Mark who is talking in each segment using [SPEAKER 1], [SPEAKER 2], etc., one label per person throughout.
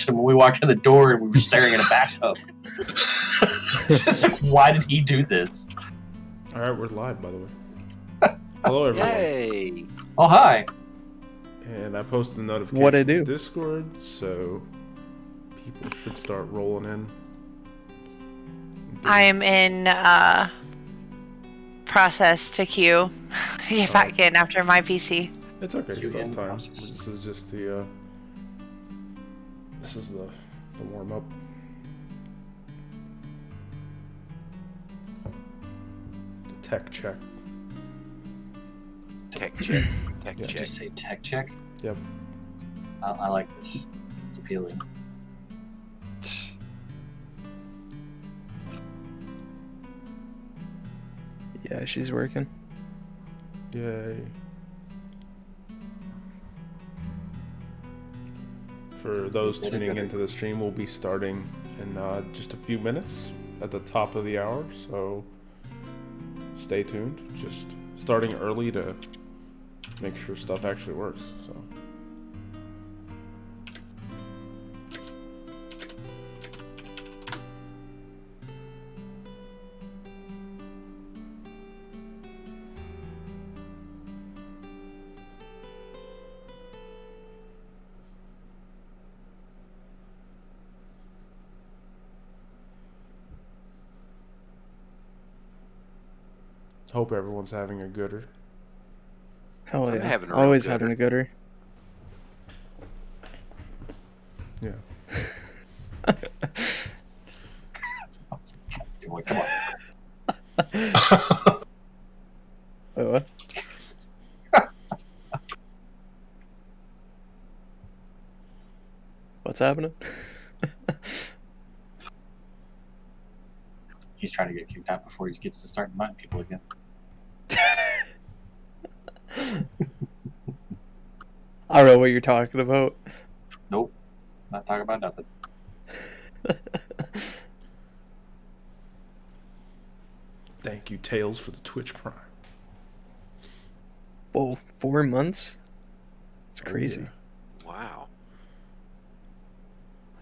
[SPEAKER 1] person when we walked in the door and we were staring at a bathtub. Just like, why did he do this?
[SPEAKER 2] All right, we're live, by the way. Hello, everyone.
[SPEAKER 3] Yay!
[SPEAKER 1] Oh, hi.
[SPEAKER 2] And I posted a notification
[SPEAKER 4] What'd I
[SPEAKER 2] in
[SPEAKER 4] do?
[SPEAKER 2] Discord, so people should start rolling in.
[SPEAKER 5] I'm in process to queue. Get back in after my PC.
[SPEAKER 2] It's okay,
[SPEAKER 1] You
[SPEAKER 2] still
[SPEAKER 1] in
[SPEAKER 2] have time.
[SPEAKER 1] process.
[SPEAKER 2] This is just the warm up. The tech check.
[SPEAKER 3] Tech check. Tech
[SPEAKER 2] Yeah.
[SPEAKER 3] check.
[SPEAKER 1] Just say tech check.
[SPEAKER 2] Yep.
[SPEAKER 1] I like this. It's appealing.
[SPEAKER 4] Yeah, she's working.
[SPEAKER 2] Yay. For those tuning into the stream, we'll be starting in just a few minutes at the top of the hour, so stay tuned. Just starting early to make sure stuff actually works. So. Hope everyone's having a gooder.
[SPEAKER 4] Hell
[SPEAKER 3] I'm
[SPEAKER 4] yeah.
[SPEAKER 3] having a real
[SPEAKER 4] Always
[SPEAKER 3] gooder.
[SPEAKER 4] having a gooder.
[SPEAKER 2] Yeah.
[SPEAKER 1] Come on.
[SPEAKER 4] Wait, what? What's happening?
[SPEAKER 1] He's trying to get kicked out before he gets to start inviting people again.
[SPEAKER 4] I don't know what you're talking about.
[SPEAKER 1] Nope. Not talking about nothing.
[SPEAKER 2] Thank you, Tails, for the Twitch Prime.
[SPEAKER 4] Whoa, 4 months? It's
[SPEAKER 2] Oh,
[SPEAKER 4] crazy.
[SPEAKER 2] yeah.
[SPEAKER 3] Wow.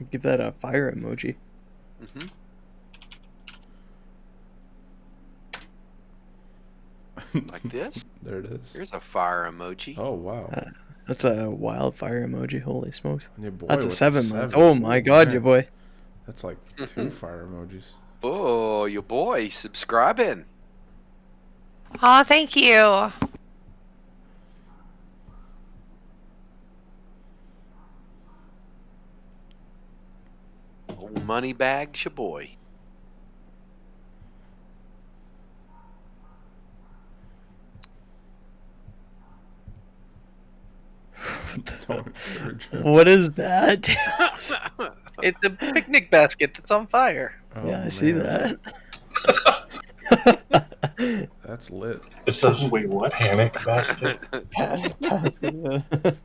[SPEAKER 4] I'd give that a fire emoji.
[SPEAKER 3] Mm-hmm. Like this?
[SPEAKER 2] There it is.
[SPEAKER 3] Here's a fire emoji.
[SPEAKER 2] Oh, wow.
[SPEAKER 4] That's a wildfire emoji. Holy smokes.
[SPEAKER 2] And your boy
[SPEAKER 4] That's a
[SPEAKER 2] with the
[SPEAKER 4] 7 months.
[SPEAKER 2] 7.
[SPEAKER 4] Oh my god,
[SPEAKER 2] man.
[SPEAKER 4] your boy.
[SPEAKER 2] That's like 2 fire emojis.
[SPEAKER 3] Oh, your boy subscribing.
[SPEAKER 5] Oh, thank you.
[SPEAKER 3] Old money bags, your boy.
[SPEAKER 2] Don't urge him.
[SPEAKER 4] What is that?
[SPEAKER 6] It's a picnic basket that's on fire.
[SPEAKER 2] Oh,
[SPEAKER 4] Yeah, I see
[SPEAKER 2] man.
[SPEAKER 4] that.
[SPEAKER 2] That's lit.
[SPEAKER 7] It says
[SPEAKER 1] Wait, what?
[SPEAKER 7] panic basket.
[SPEAKER 4] Panic basket.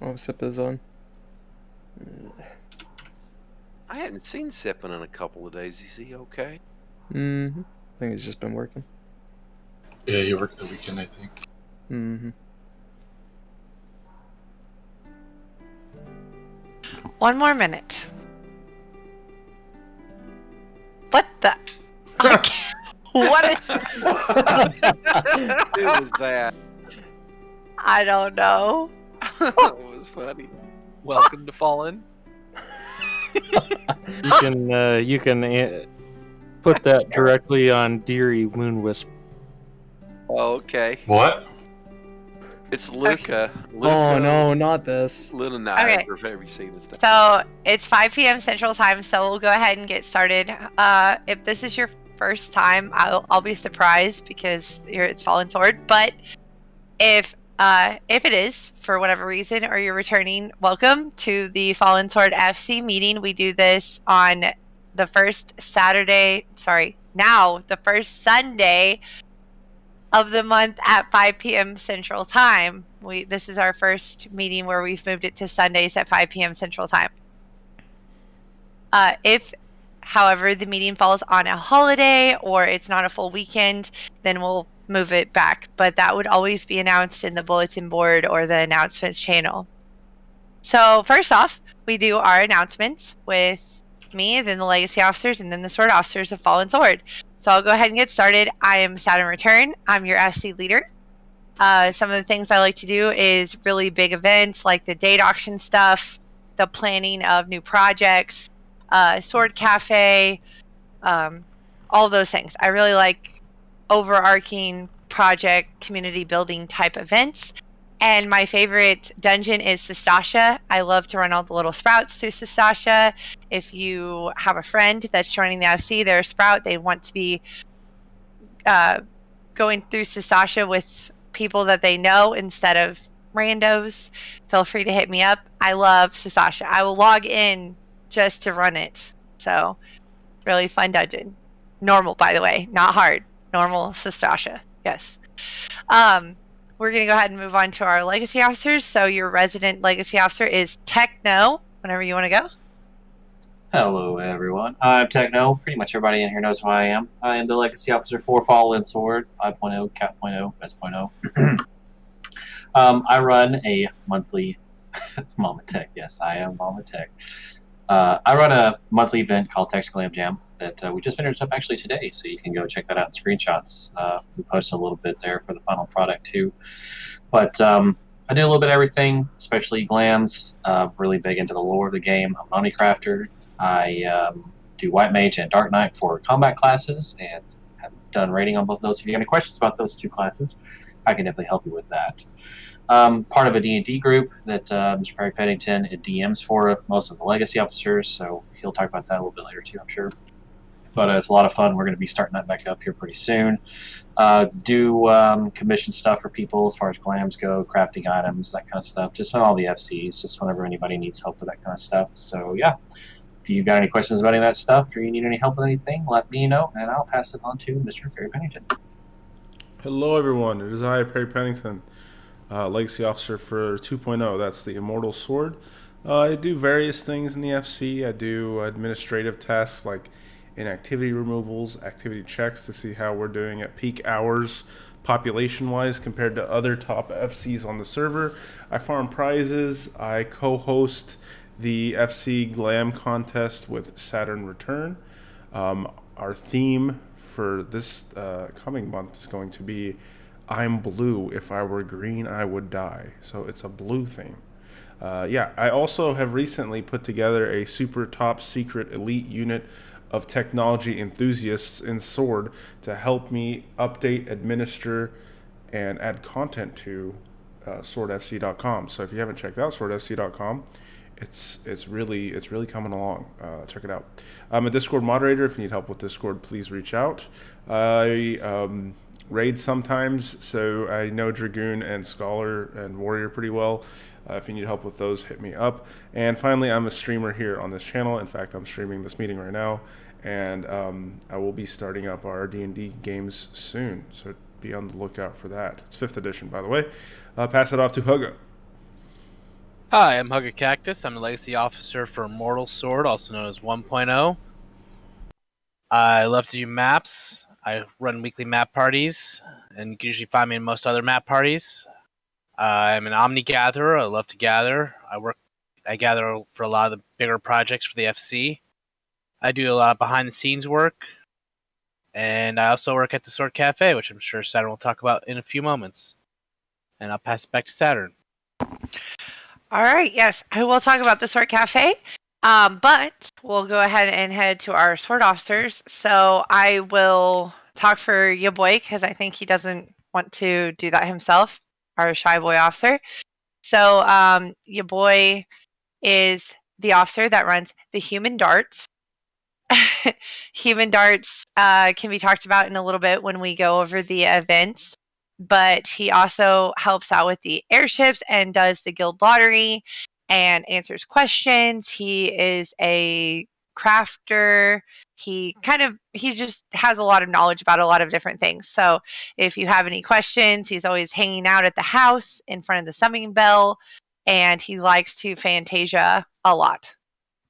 [SPEAKER 4] Oh, sip is on.
[SPEAKER 3] I hadn't seen Sippin in a couple of days. Is he okay?
[SPEAKER 4] Mm-hmm. I think he's just been working.
[SPEAKER 7] Yeah, you worked the weekend, I think.
[SPEAKER 4] Mm-hmm.
[SPEAKER 5] One more minute. What the? What is?
[SPEAKER 3] Who was that?
[SPEAKER 5] I don't know.
[SPEAKER 3] That was funny.
[SPEAKER 6] Welcome to Fallen.
[SPEAKER 8] You can put that directly on Deary Moonwisp.
[SPEAKER 3] Oh, okay.
[SPEAKER 7] What?
[SPEAKER 3] It's Luca.
[SPEAKER 4] Oh no, not this.
[SPEAKER 3] Little Night.
[SPEAKER 5] Okay.
[SPEAKER 3] If you've ever seen his stuff.
[SPEAKER 5] So it's 5 p.m. Central Time, so we'll go ahead and get started. If this is your first time, I'll be surprised because it's Fallen Sword. But if it is for whatever reason, or you're returning, welcome to the Fallen Sword FC meeting. We do this on the first Sunday of the month at 5 p.m. Central Time. This is our first meeting where we've moved it to Sundays at 5 p.m. Central Time. If, however, the meeting falls on a holiday or it's not a full weekend, then we'll move it back, but that would always be announced in the bulletin board or the announcements channel. So first off, we do our announcements with me, then the legacy officers, and then the sword officers of Fallen Sword. So I'll go ahead and get started. I am Saturn Return. I'm your FC leader. Some of the things I like to do is really big events like the date auction stuff, the planning of new projects, Sword Cafe, all those things. I really like overarching project community building type events. And my favorite dungeon is Sastasha. I love to run all the little sprouts through Sastasha. If you have a friend that's joining the FC, they're a sprout, they want to be going through Sastasha with people that they know instead of randos, feel free to hit me up. I love Sastasha. I will log in just to run it. So, really fun dungeon. Normal, by the way, not hard. Normal Sastasha. Yes. We're going to go ahead and move on to our legacy officers. So your resident legacy officer is Techno, whenever you want to go.
[SPEAKER 1] Hello, everyone. I'm Techno. Pretty much everybody in here knows who I am. I am the legacy officer for Fallen Sword 5.0, Cat.0, S.0. I run a monthly Mama Tech. Yes, I am Mama Tech. I run a monthly event called Tech's Glam Jam that we just finished up actually today, so you can go check that out in screenshots. We posted a little bit there for the final product too. But I do a little bit of everything, especially glams. Really big into the lore of the game. I'm an Omni Crafter. I do White Mage and Dark Knight for combat classes, and have done rating on both of those. If you have any questions about those two classes, I can definitely help you with that. Part of a D&D group that Mr. Perry Pennington DMs for most of the legacy officers, so he'll talk about that a little bit later too, I'm sure. But it's a lot of fun. We're going to be starting that back up here pretty soon. Do commission stuff for people as far as glams go, crafting items, that kind of stuff. Just on all the FCs, just whenever anybody needs help with that kind of stuff. So yeah, if you got any questions about any of that stuff or you need any help with anything, let me know, and I'll pass it on to Mr. Perry Pennington.
[SPEAKER 2] Hello, everyone. It is I, Perry Pennington, Legacy Officer for 2.0. That's the Immortal Sword. I do various things in the FC. I do administrative tasks like inactivity removals, activity checks to see how we're doing at peak hours population-wise compared to other top FCs on the server. I farm prizes. I co-host the FC Glam contest with Saturn Return. Our theme for this coming month is going to be I'm blue. If I were green, I would die. So it's a blue theme. Yeah, I also have recently put together a super top secret elite unit of technology enthusiasts in Sword to help me update, administer, and add content to swordfc.com. So if you haven't checked out swordfc.com, it's really coming along. Check it out. I'm a Discord moderator. If you need help with Discord, please reach out. I raid sometimes, so I know Dragoon and Scholar and Warrior pretty well. If you need help with those, hit me up. And finally, I'm a streamer here on this channel. In fact, I'm streaming this meeting right now, and I will be starting up our D&D games soon, so be on the lookout for that. It's 5th edition, by the way. I'll pass it off to Hugga.
[SPEAKER 6] Hi, I'm Hugger Cactus. I'm the Legacy Officer for Immortal Sword, also known as 1.0. I love to do maps. I run weekly map parties, and you can usually find me in most other map parties. I'm an Omni Gatherer. I love to gather. I gather for a lot of the bigger projects for the FC. I do a lot of behind-the-scenes work, and I also work at the Sword Cafe, which I'm sure Saturn will talk about in a few moments. And I'll pass it back to Saturn.
[SPEAKER 5] All right, yes, I will talk about the Sword Cafe, but we'll go ahead and head to our sword officers. So I will talk for your boy because I think he doesn't want to do that himself, our shy boy officer. So your boy is the officer that runs the Human Darts. Human Darts can be talked about in a little bit when we go over the events. But he also helps out with the airships and does the guild lottery and answers questions. He is a crafter. He just has a lot of knowledge about a lot of different things. So if you have any questions, he's always hanging out at the house in front of the summoning bell, and he likes to Fantasia a lot.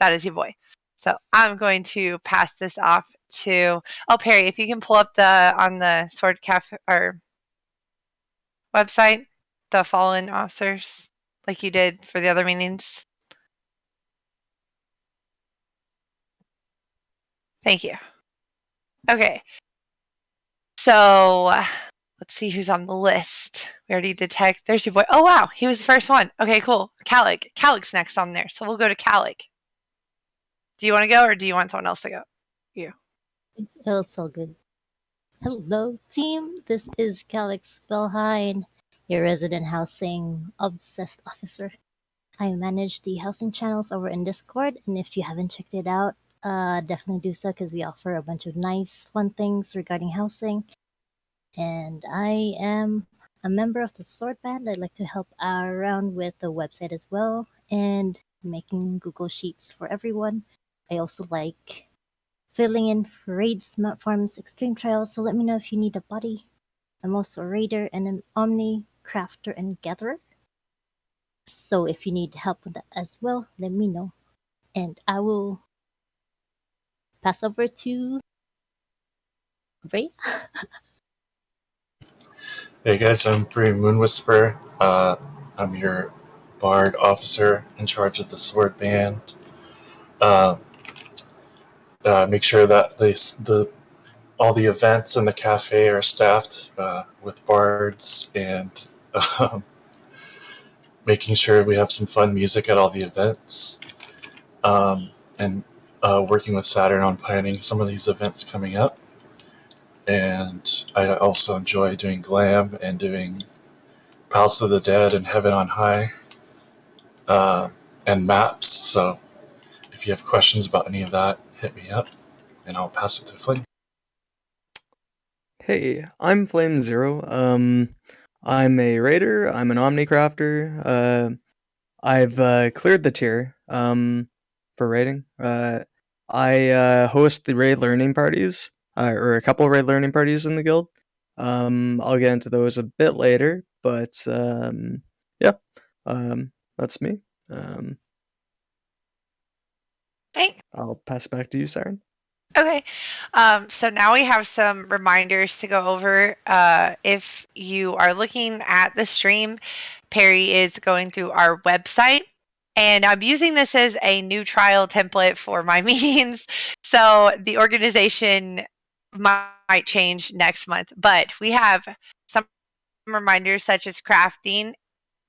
[SPEAKER 5] That is your boy. So I'm going to pass this off to Perry. If you can pull up on the Sword Cafe or website, the fallen officers, like you did for the other meetings? Thank you. Okay. So let's see who's on the list. We already did tech. There's your boy. Oh wow, he was the first one. Okay, cool. Calic. Calic's next on there. So we'll go to Calic. Do you want to go or do you want someone else to go? You.
[SPEAKER 9] It's all good. Hello, team. This is Calix Belhine, your resident housing obsessed officer. I manage the housing channels over in Discord, and if you haven't checked it out, definitely do so because we offer a bunch of nice, fun things regarding housing. And I am a member of the Sword Band. I'd like to help around with the website as well and making Google Sheets for everyone. I also like filling in for raids, Mount Farms, extreme trials, so let me know if you need a buddy. I'm also a raider and an omni crafter and gatherer. So if you need help with that as well, let me know. And I will pass over to Ray.
[SPEAKER 7] Hey guys, I'm Bree Moon Whisperer. I'm your bard officer in charge of the Sword Band. Make sure that all the events in the cafe are staffed with bards, and making sure we have some fun music at all the events. And working with Saturn on planning some of these events coming up. And I also enjoy doing Glam and doing Palace of the Dead and Heaven on High, and maps. So if you have questions about any of that, hit me up and I'll pass it to Flynn.
[SPEAKER 4] Hey, I'm Flame Zero. I'm a raider. I'm an Omnicrafter. I've cleared the tier for raiding. I host the raid learning parties, or a couple of raid learning parties in the guild. I'll get into those a bit later, but yeah, that's me.
[SPEAKER 5] Thanks.
[SPEAKER 4] I'll pass it back to you, Siren.
[SPEAKER 5] Okay. So now we have some reminders to go over. If you are looking at the stream, Perry is going through our website. And I'm using this as a new trial template for my meetings. So the organization might change next month. But we have some reminders such as crafting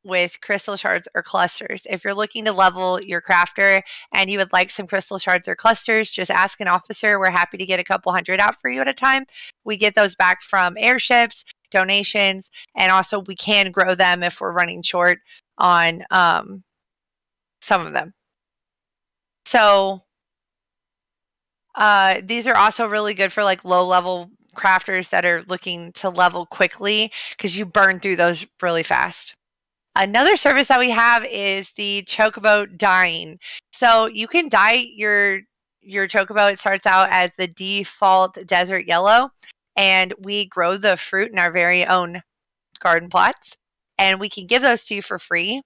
[SPEAKER 5] with crystal shards or clusters. If you're looking to level your crafter and you would like some crystal shards or clusters, just ask an officer. We're happy to get a couple hundred out for you at a time. We get those back from airships, donations, and also we can grow them if we're running short on some of them. So these are also really good for like low level crafters that are looking to level quickly because you burn through those really fast. Another service that we have is the Chocobo Dying. So you can dye your Chocobo. It starts out as the default desert yellow, and we grow the fruit in our very own garden plots, and we can give those to you for free.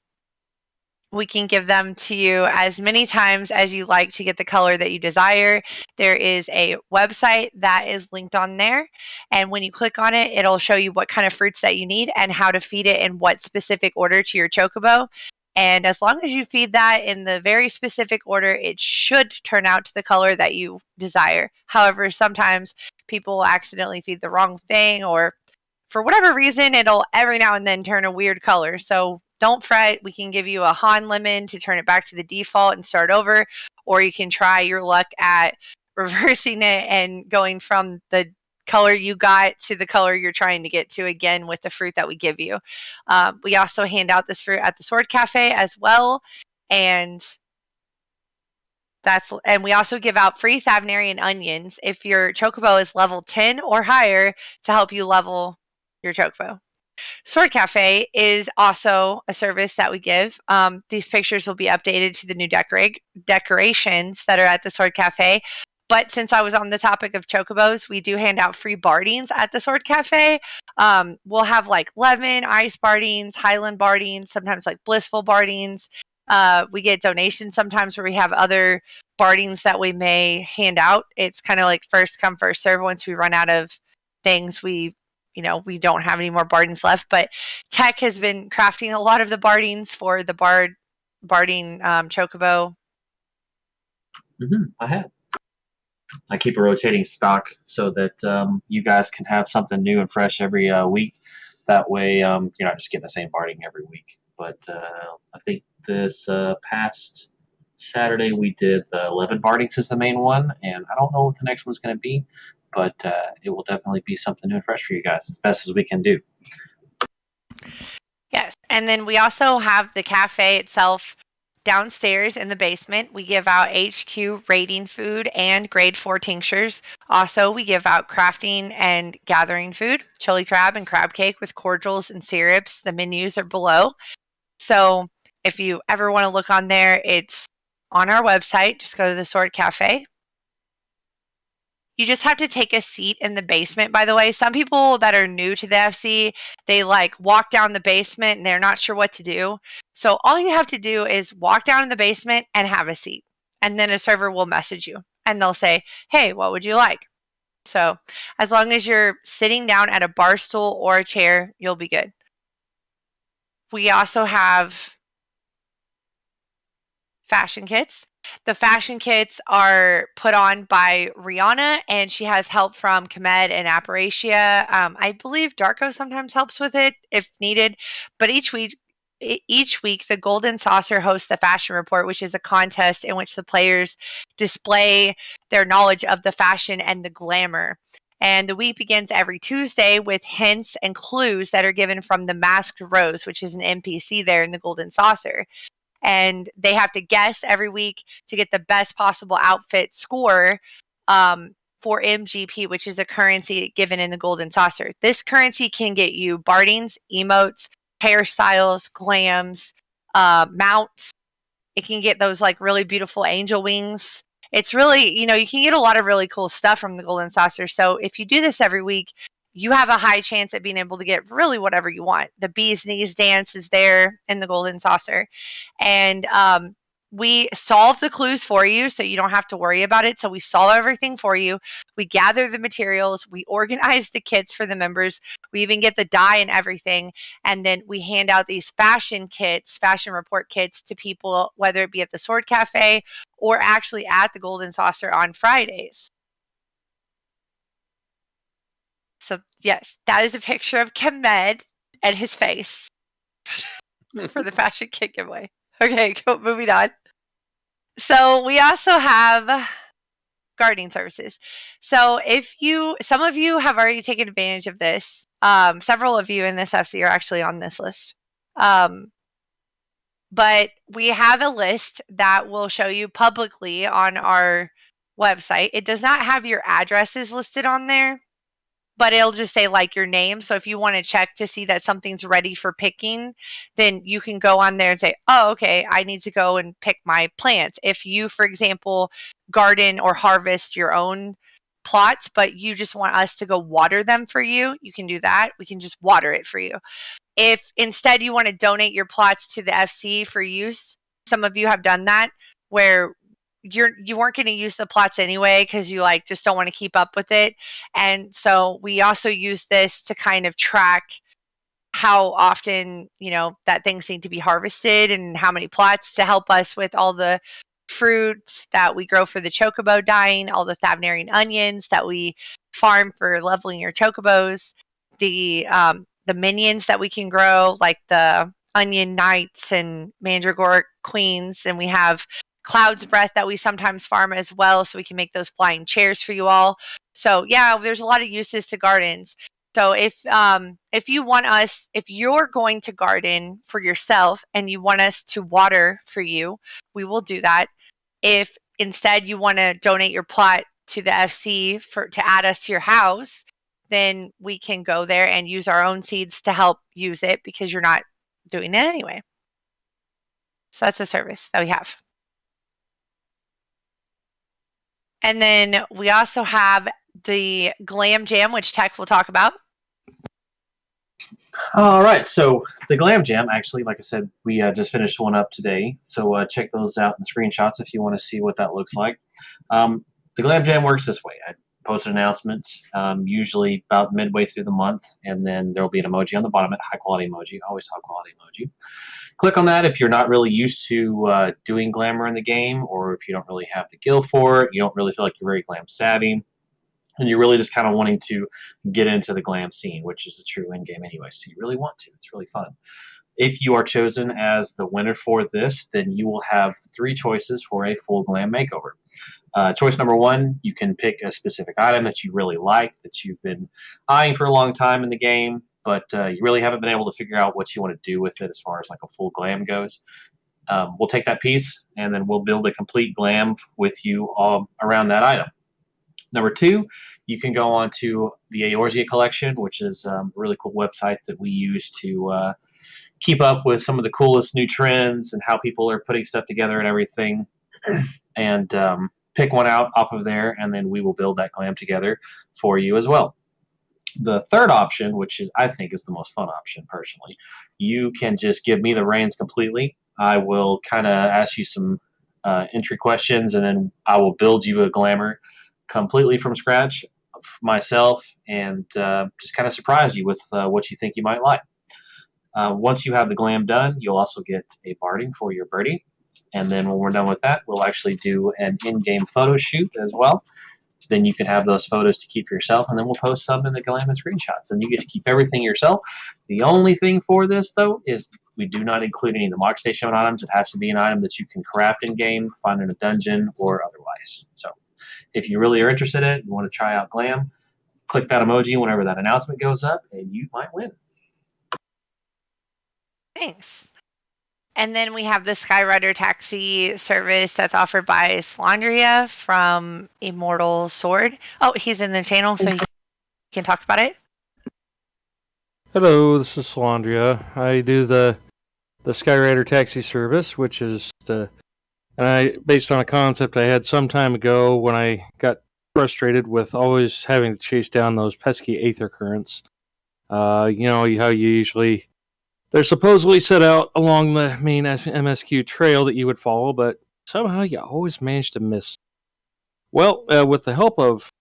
[SPEAKER 5] We can give them to you as many times as you like to get the color that you desire. There is a website that is linked on there. And when you click on it, it'll show you what kind of fruits that you need and how to feed it in what specific order to your Chocobo. And as long as you feed that in the very specific order, it should turn out to the color that you desire. However, sometimes people accidentally feed the wrong thing, or for whatever reason, it'll every now and then turn a weird color. So don't fret. We can give you a Han lemon to turn it back to the default and start over, or you can try your luck at reversing it and going from the color you got to the color you're trying to get to again with the fruit that we give you. We also hand out this fruit at the Sword Cafe as well, and we also give out free Thavnarian onions if your Chocobo is level 10 or higher to help you level your Chocobo. Sword Cafe is also a service that we give. These pictures will be updated to the new decorations that are at the Sword Cafe. But since I was on the topic of chocobos, we do hand out free bardings at the Sword Cafe. We'll have like lemon, ice bardings, highland bardings, sometimes like blissful bardings. We get donations sometimes where we have other bardings that we may hand out. It's kind of like first come, first serve. Once we run out of things, we we don't have any more bardings left. But Tech has been crafting a lot of the bardings for the barding Chocobo.
[SPEAKER 1] I have. I keep a rotating stock so that you guys can have something new and fresh every week. That way, you're not just getting the same barding every week. But I think this past Saturday we did the 11 bardings as the main one, and I don't know what the next one's going to be, but it will definitely be something new and fresh for you guys, as best as we can do.
[SPEAKER 5] Yes, and then we also have the cafe itself downstairs in the basement. We give out HQ rating food and grade 4 tinctures. Also, we give out crafting and gathering food, chili crab and crab cake with cordials and syrups. The menus are below. So if you ever want to look on there, it's on our website. Just go to the Sword Cafe. You just have to take a seat in the basement, by the way. Some people that are new to the FC, they walk down the basement and they're not sure what to do. So all you have to do is walk down in the basement and have a seat. And then a server will message you and they'll say, hey, what would you like? So as long as you're sitting down at a bar stool or a chair, you'll be good. We also have fashion kits. The fashion kits are put on by Rihanna, and she has help from Komed and Apparatia. I believe Darko sometimes helps with it if needed. But each week, the Golden Saucer hosts the Fashion Report, which is a contest in which the players display their knowledge of the fashion and the glamour. And the week begins every Tuesday with hints and clues that are given from the Masked Rose, which is an NPC there in the Golden Saucer. And they have to guess every week to get the best possible outfit score for MGP, which is a currency given in the Golden Saucer. This currency can get you bardings, emotes, hairstyles, glams, mounts. It can get those really beautiful angel wings. It's really, you can get a lot of really cool stuff from the Golden Saucer. So if you do this every week, you have a high chance at being able to get really whatever you want. The bee's knees dance is there in the Golden Saucer. And we solve the clues for you so you don't have to worry about it. So we solve everything for you. We gather the materials. We organize the kits for the members. We even get the dye and everything. And then we hand out these fashion report kits to people, whether it be at the Sword Cafe or actually at the Golden Saucer on Fridays. So, yes, that is a picture of Komed and his face for the fashion kit giveaway. Okay, moving on. So, we also have gardening services. So, some of you have already taken advantage of this. Several of you in this FC are actually on this list. But we have a list that will show you publicly on our website. It does not have your addresses listed on there, but it'll just say your name. So if you want to check to see that something's ready for picking, then you can go on there and say, oh, okay, I need to go and pick my plants. If you, for example, garden or harvest your own plots, but you just want us to go water them for you, you can do that. We can just water it for you. If instead you want to donate your plots to the FC for use, some of you have done that where you weren't going to use the plots anyway because you just don't want to keep up with it. And so we also use this to kind of track how often that things need to be harvested and how many plots to help us with all the fruits that we grow for the Chocobo Dying, all the Thavnarian onions that we farm for leveling your Chocobos, the minions that we can grow, like the onion knights and mandragora queens, and we have Cloud's Breath that we sometimes farm as well, so we can make those flying chairs for you all. So yeah, there's a lot of uses to gardens. So if you're going to garden for yourself and you want us to water for you, we will do that. If instead you want to donate your plot to the FC to add us to your house, then we can go there and use our own seeds to help use it because you're not doing it anyway. So that's a service that we have. And then we also have the Glam Jam, which Tech will talk about.
[SPEAKER 1] All right, so the Glam Jam, actually, like I said, we just finished one up today. So check those out in screenshots if you want to see what that looks like. The Glam Jam works this way. post an announcement, usually about midway through the month, and then there will be an emoji on the bottom, high quality emoji, always high quality emoji. Click on that if you're not really used to doing glamour in the game, or if you don't really have the guild for it, you don't really feel like you're very glam savvy, and you're really just kind of wanting to get into the glam scene, which is the true end game anyway. So you really want to. It's really fun. If you are chosen as the winner for this, then you will have 3 choices for a full glam makeover. Choice number 1, you can pick a specific item that you really like, that you've been eyeing for a long time in the game, but you really haven't been able to figure out what you want to do with it as far as like a full glam goes. We'll take that piece and then we'll build a complete glam with you all around that item. Number 2, you can go on to the Eorzea collection, which is a really cool website that we use to keep up with some of the coolest new trends and how people are putting stuff together and everything. And pick one out off of there, and then we will build that glam together for you as well. The third option, which is I think is the most fun option personally, you can just give me the reins completely. I will kind of ask you some entry questions, and then I will build you a glamour completely from scratch myself, and just kind of surprise you with what you think you might like. Once you have the glam done, you'll also get a barding for your birdie. And then when we're done with that, we'll actually do an in-game photo shoot as well. Then you can have those photos to keep yourself, and then we'll post some in the Glam and screenshots. And you get to keep everything yourself. The only thing for this, though, is we do not include any of the mock station items. It has to be an item that you can craft in-game, find in a dungeon, or otherwise. So if you really are interested in it, you want to try out Glam, click that emoji whenever that announcement goes up, and you might win.
[SPEAKER 5] Thanks. And then we have the Skyrider Taxi service that's offered by Slandria from Immortal Sword. Oh, he's in the channel, so he can talk about it.
[SPEAKER 8] Hello, this is Salandria. I do the Skyrider Taxi service, which is based on a concept I had some time ago when I got frustrated with always having to chase down those pesky aether currents. You know how you usually they're supposedly set out along the main MSQ trail that you would follow, but somehow you always manage to miss. Well, with the help of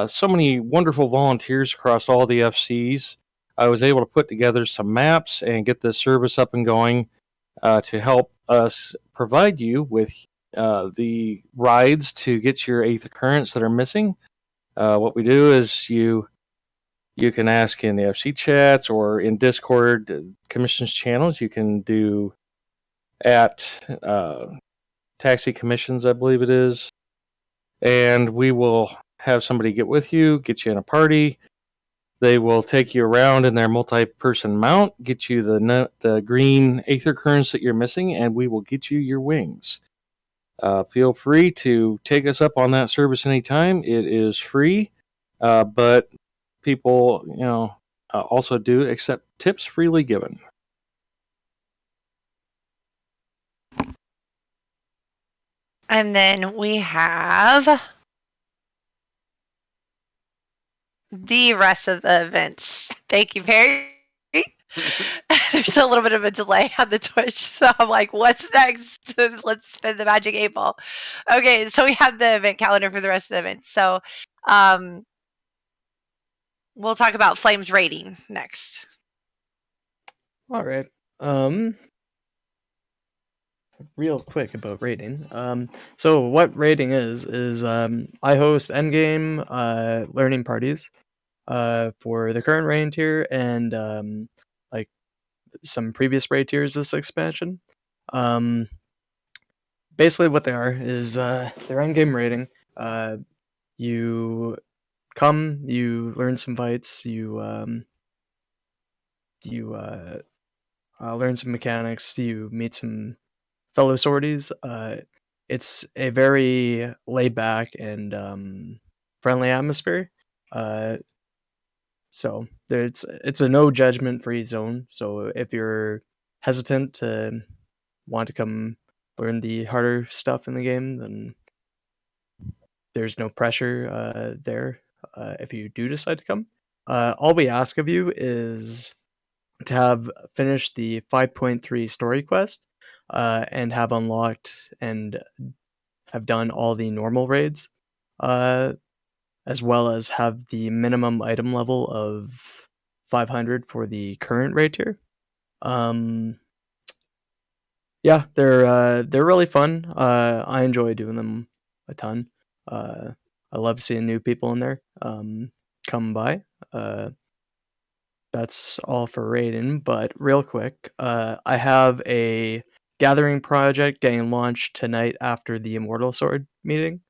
[SPEAKER 8] so many wonderful volunteers across all the FCs, I was able to put together some maps and get this service up and going to help us provide you with the rides to get your aether currents that are missing. What we do is you can ask in the FC chats or in Discord commissions channels. You can do at Taxi Commissions, I believe it is. And we will have somebody get with you, get you in a party. They will take you around in their multi-person mount, get you the green aether currents that you're missing, and we will get you your wings. Feel free to take us up on that service anytime. It is free, but people, also do accept tips freely given.
[SPEAKER 5] And then we have the rest of the events. Thank you, Perry. There's a little bit of a delay on the Twitch, so I'm like, what's next? Let's spin the magic 8-ball. Okay, so we have the event calendar for the rest of the events. So we'll talk about Flames rating next.
[SPEAKER 4] All right. Real quick about rating. So what rating is I host endgame learning parties for the current rating tier and like some previous raid tiers this expansion. Basically what they are is they're endgame rating. You come, you learn some fights, you learn some mechanics, you meet some fellow sorties. It's a very laid back and friendly atmosphere. So it's a no judgment free zone. So if you're hesitant to want to come learn the harder stuff in the game, then there's no pressure there. If you do decide to come, all we ask of you is to have finished the 5.3 story quest and have unlocked and have done all the normal raids. as well as have the minimum item level of 500 for the current raid tier. Yeah, they're really fun. I enjoy doing them a ton. I love seeing new people in there come by. That's all for raiding. But real quick, I have a gathering project getting launched tonight after the Immortal Sword meeting.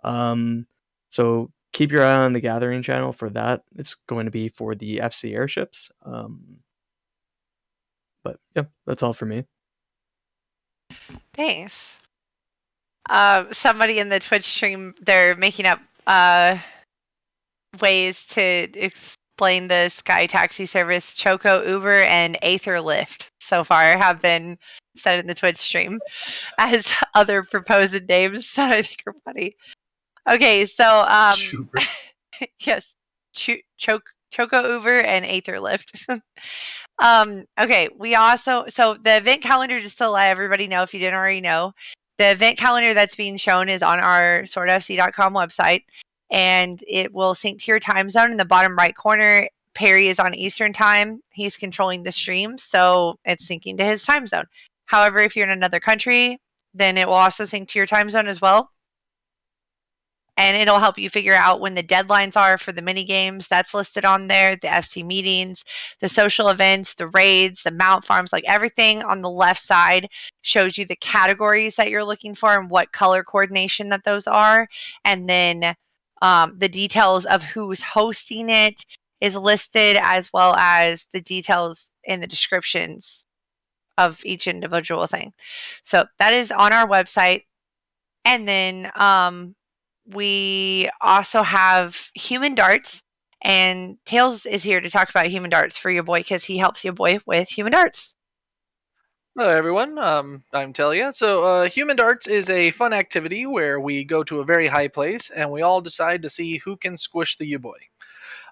[SPEAKER 4] So keep your eye on the gathering channel for that. It's going to be for the FC airships. But yeah, that's all for me.
[SPEAKER 5] Thanks. Somebody in the Twitch stream, they're making up ways to explain the Sky Taxi service. Choco Uber and Aether Lyft so far have been said in the Twitch stream as other proposed names that I think are funny. Okay, so
[SPEAKER 7] Super.
[SPEAKER 5] yes, Choco Uber and Aether Lyft. Okay, we also, so the event calendar, just to let everybody know if you didn't already know, the event calendar that's being shown is on our swordfc.com website, and it will sync to your time zone in the bottom right corner. Perry is on Eastern time. He's controlling the stream, so it's syncing to his time zone. However, if you're in another country, then it will also sync to your time zone as well. And it'll help you figure out when the deadlines are for the mini games. That's listed on there, the FC meetings, the social events, the raids, the mount farms, like everything on the left side shows you the categories that you're looking for and what color coordination that those are. And then the details of who's hosting it is listed, as well as the details in the descriptions of each individual thing. So that is on our website. And then we also have Human Darts, and Tails is here to talk about Human Darts for your boy because he helps your boy with Human Darts.
[SPEAKER 10] Hello, everyone. I'm Telia. So, Human Darts is a fun activity where we go to a very high place and we all decide to see who can squish the U-boy.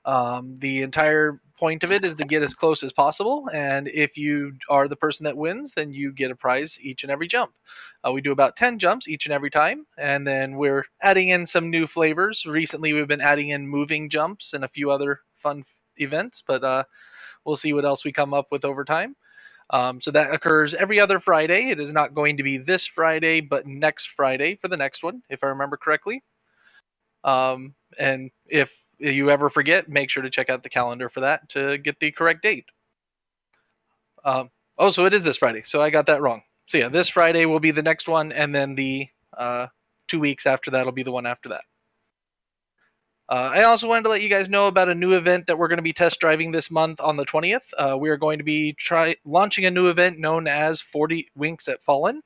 [SPEAKER 10] The entire point of it is to get as close as possible, and if you are the person that wins, then you get a prize each and every jump. We do about 10 jumps each and every time, and then we're adding in some new flavors. Recently, we've been adding in moving jumps and a few other fun events, but we'll see what else we come up with over time. So that occurs every other Friday. It is not going to be this Friday, but next Friday for the next one, if I remember correctly. And if you ever forget, make sure to check out the calendar for that to get the correct date. So it is this Friday. So I got that wrong. So yeah, this Friday will be the next one, and then the 2 weeks after that will be the one after that. I also wanted to let you guys know about a new event that we're going to be test driving this month on the 20th. We are going to be launching a new event known as 40 Winks at Fallen.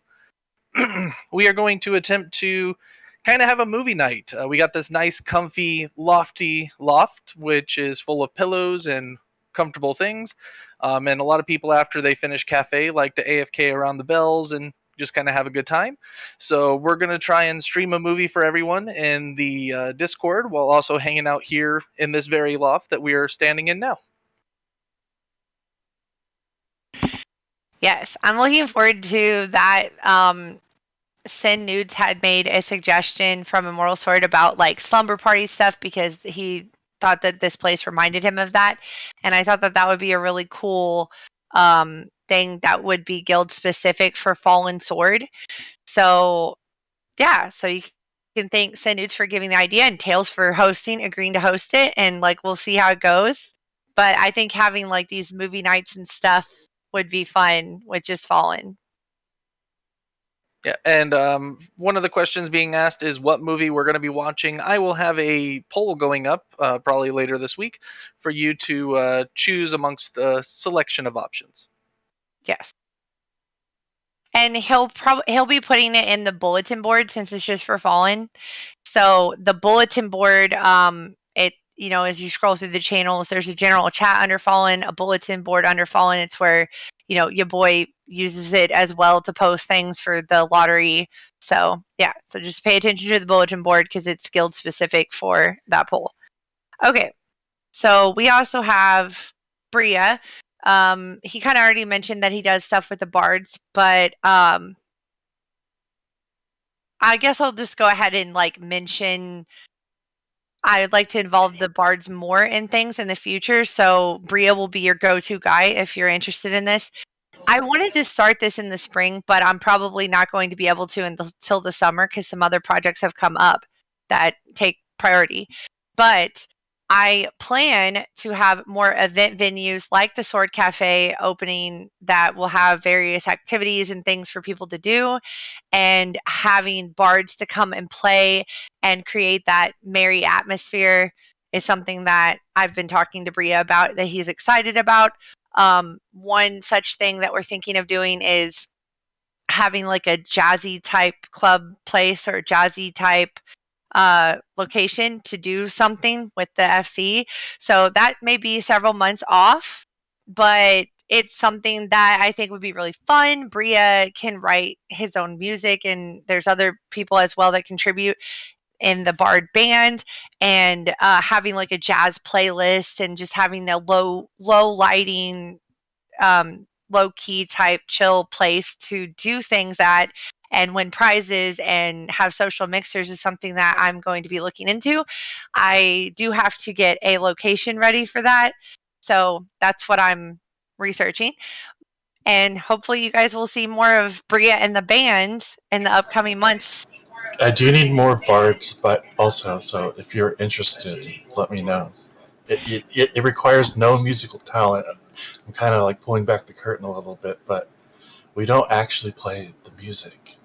[SPEAKER 10] We are going to attempt to kind of have a movie night. We got this nice, comfy, lofty loft, which is full of pillows and comfortable things. And a lot of people, after they finish cafe, like to AFK around the bells and just kind of have a good time. So we're going to try and stream a movie for everyone in the Discord while also hanging out here in this very loft that we are standing in now.
[SPEAKER 5] Yes, I'm looking forward to that. Sin Nudes had made a suggestion from Immortal Sword about like slumber party stuff because he thought that this place reminded him of that, and I thought that that would be a really cool thing that would be guild specific for Fallen Sword. So yeah, so you can thank Sin Nudes for giving the idea and Tails for agreeing to host it, and like we'll see how it goes. But I think having like these movie nights and stuff would be fun with just Fallen.
[SPEAKER 10] Yeah, and one of the questions being asked is what movie we're going to be watching. I will have a poll going up probably later this week for you to choose amongst a selection of options.
[SPEAKER 5] Yes. And he'll be putting it in the bulletin board since it's just for Fallen. So the bulletin board, it as you scroll through the channels, there's a general chat under Fallen, a bulletin board under Fallen. It's where your boy uses it as well to post things for the lottery. So yeah, so just pay attention to the bulletin board because it's guild specific for that poll. Okay, so we also have Bria. He kind of already mentioned that he does stuff with the bards, but I guess I'll just go ahead and like mention. I would like to involve the bards more in things in the future. So Bria will be your go-to guy if you're interested in this. I wanted to start this in the spring, but I'm probably not going to be able to until the summer because some other projects have come up that take priority. But I plan to have more event venues like the Sword Cafe opening that will have various activities and things for people to do, and having bards to come and play and create that merry atmosphere is something that I've been talking to Bria about that he's excited about. One such thing that we're thinking of doing is having like a jazzy type club place or jazzy type location to do something with the FC. So that may be several months off, but it's something that I think would be really fun. Bria can write his own music, and there's other people as well that contribute in the bard band, and having like a jazz playlist and just having a low lighting, low key type chill place to do things at and win prizes and have social mixers is something that I'm going to be looking into. I do have to get a location ready for that. So that's what I'm researching. And hopefully you guys will see more of Bria and the band in the upcoming months.
[SPEAKER 7] I do need more bards, but also, so if you're interested, let me know. It requires no musical talent. I'm kind of like pulling back the curtain a little bit, but we don't actually play the music.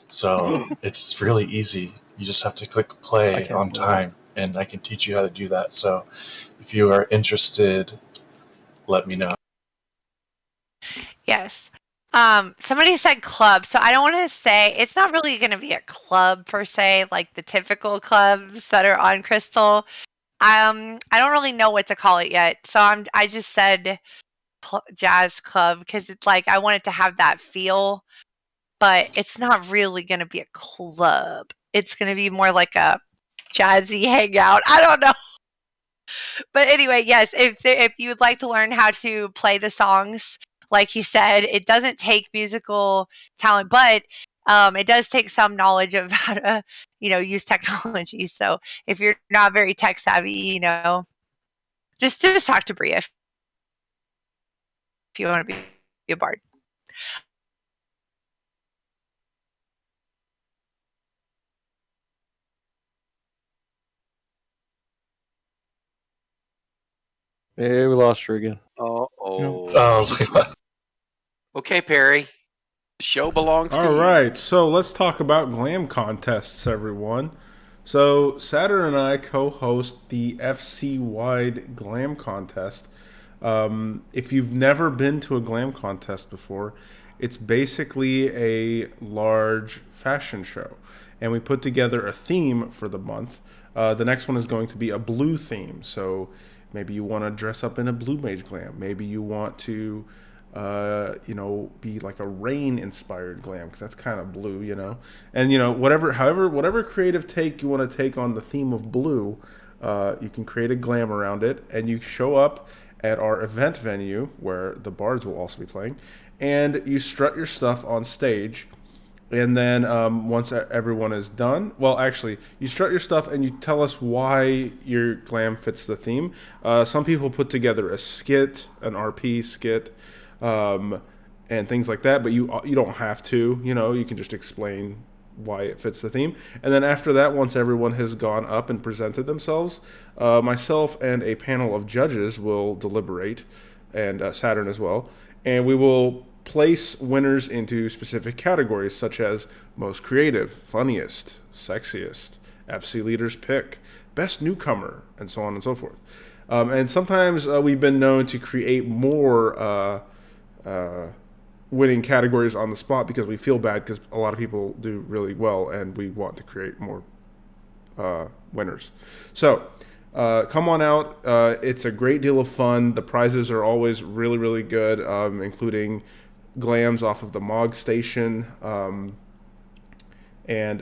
[SPEAKER 7] So it's really easy. You just have to click play on time, and I can teach you how to do that. So if you are interested, let me know.
[SPEAKER 5] Yes. Somebody said club, so I don't want to say it's not really going to be a club per se, like the typical clubs that are on Crystal. I don't really know what to call it yet, so I just said jazz club because it's like I want it to have that feel, but it's not really going to be a club. It's going to be more like a jazzy hangout. I don't know. But anyway, yes, if you would like to learn how to play the songs, like he said, it doesn't take musical talent, but it does take some knowledge of how to, use technology. So if you're not very tech savvy, just talk to Bria if you want to be a bard.
[SPEAKER 8] Hey, we lost her again.
[SPEAKER 3] Okay, Perry. The show belongs to you.
[SPEAKER 2] All right, so let's talk about glam contests, everyone. So Saturn and I co-host the FC-wide glam contest. If you've never been to a glam contest before, it's basically a large fashion show, and we put together a theme for the month. The next one is going to be a blue theme, so maybe you want to dress up in a blue mage glam. Maybe you want to be like a rain-inspired glam because that's kind of blue, And whatever creative take you want to take on the theme of blue, you can create a glam around it, and you show up at our event venue where the bards will also be playing, and you strut your stuff on stage. And then once everyone is done, well, actually, you strut your stuff and you tell us why your glam fits the theme. Some people put together a skit, an RP skit, and things like that, but you don't have to. You can just explain why it fits the theme. And then after that, once everyone has gone up and presented themselves, myself and a panel of judges will deliberate, and Saturn as well, and we will place winners into specific categories such as most creative, funniest, sexiest, FC leader's pick, best newcomer, and so on and so forth. And sometimes we've been known to create more winning categories on the spot because we feel bad because a lot of people do really well and we want to create more winners. So come on out. It's a great deal of fun. The prizes are always really, really good, including glams off of the Mog Station, and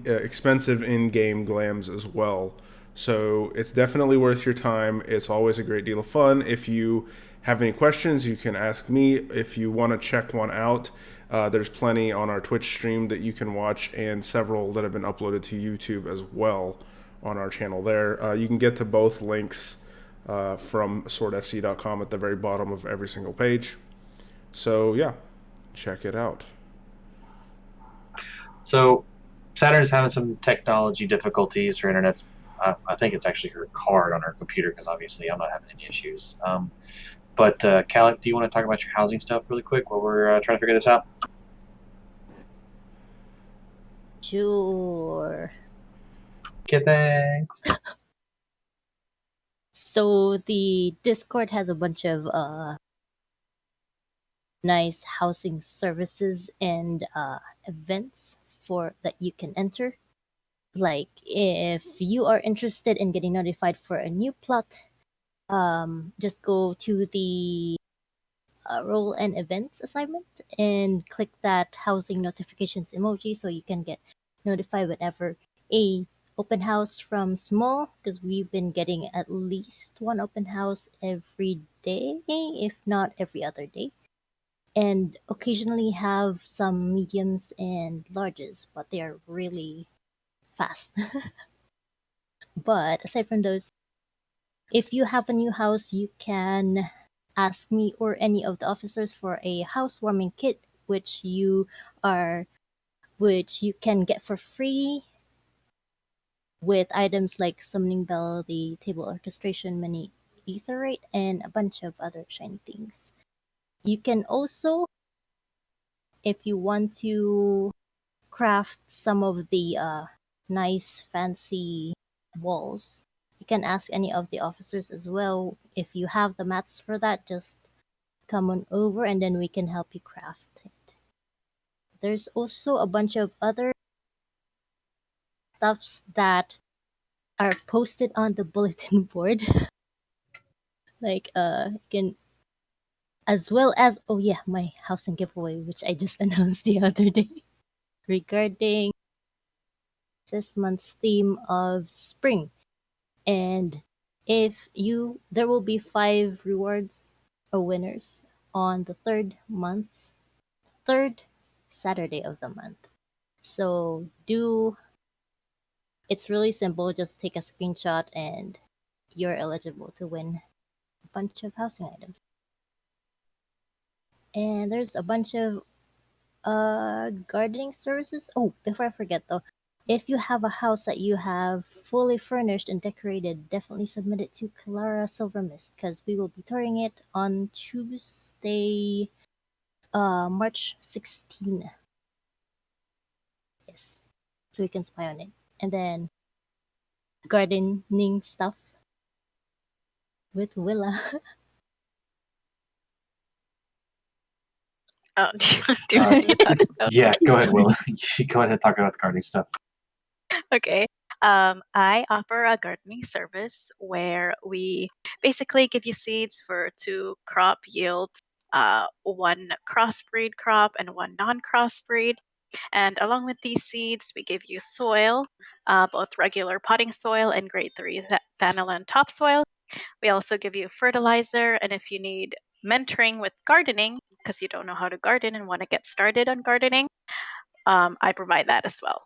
[SPEAKER 2] expensive in-game glams as well. So it's definitely worth your time. It's always a great deal of fun. If you have any questions, you can ask me. If you want to check one out, there's plenty on our Twitch stream that you can watch, and several that have been uploaded to YouTube as well. on our channel there. You can get to both links from swordfc.com at the very bottom of every single page. So yeah, check it out.
[SPEAKER 1] So Saturn is having some technology difficulties. Her internet's, I think it's actually her card on her computer because obviously I'm not having any issues. But Calic, do you want to talk about your housing stuff really quick while we're trying to figure this out?
[SPEAKER 9] Sure.
[SPEAKER 1] Okay, thanks.
[SPEAKER 9] So the Discord has a bunch of nice housing services and events for that you can enter. Like if you are interested in getting notified for a new plot, just go to the role and events assignment and click that housing notifications emoji so you can get notified whenever a open house from small, because we've been getting at least one open house every day, if not every other day, and occasionally have some mediums and larges, but they are really fast. But aside from those, if you have a new house, you can ask me or any of the officers for a housewarming kit, which you can get for free with items like summoning bell, the table orchestration, mini etherite, and a bunch of other shiny things. You can also, if you want to craft some of the nice fancy walls, you can ask any of the officers as well. If you have the mats for that, just come on over and then we can help you craft it. There's also a bunch of other stuffs that are posted on the bulletin board. Like you can, as well as, oh yeah, my housing giveaway, which I just announced the other day regarding this month's theme of spring. And there will be 5 rewards or winners on the third Saturday of the month. So it's really simple. Just take a screenshot and you're eligible to win a bunch of housing items. And there's a bunch of gardening services. Oh, before I forget though, if you have a house that you have fully furnished and decorated, definitely submit it to Clara Silvermist because we will be touring it on Tuesday, March 16. Yes, so we can spy on it. And then gardening stuff with Willa.
[SPEAKER 11] Oh, do you want me to talk about
[SPEAKER 1] Yeah,
[SPEAKER 11] it?
[SPEAKER 1] go ahead, Will. Go ahead and talk about the gardening stuff.
[SPEAKER 11] Okay. I offer a gardening service where we basically give you seeds for 2 crop yields, 1 crossbreed crop and 1 non-crossbreed. And along with these seeds, we give you soil, both regular potting soil and grade 3 vanillin topsoil. We also give you fertilizer, and if you need mentoring with gardening, because you don't know how to garden and want to get started on gardening, I provide that as well.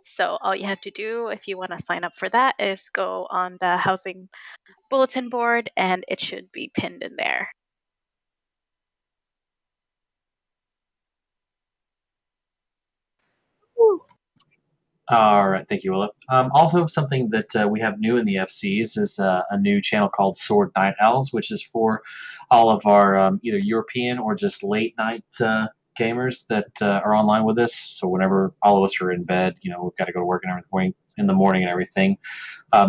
[SPEAKER 11] So all you have to do if you want to sign up for that is go on the housing bulletin board and it should be pinned in there.
[SPEAKER 1] All right, thank you, Willa. Also, something that we have new in the FCs is a new channel called Sword Night Owls, which is for all of our either European or just late night gamers that are online with us. So whenever all of us are in bed, we've got to go to work and everything in the morning and everything.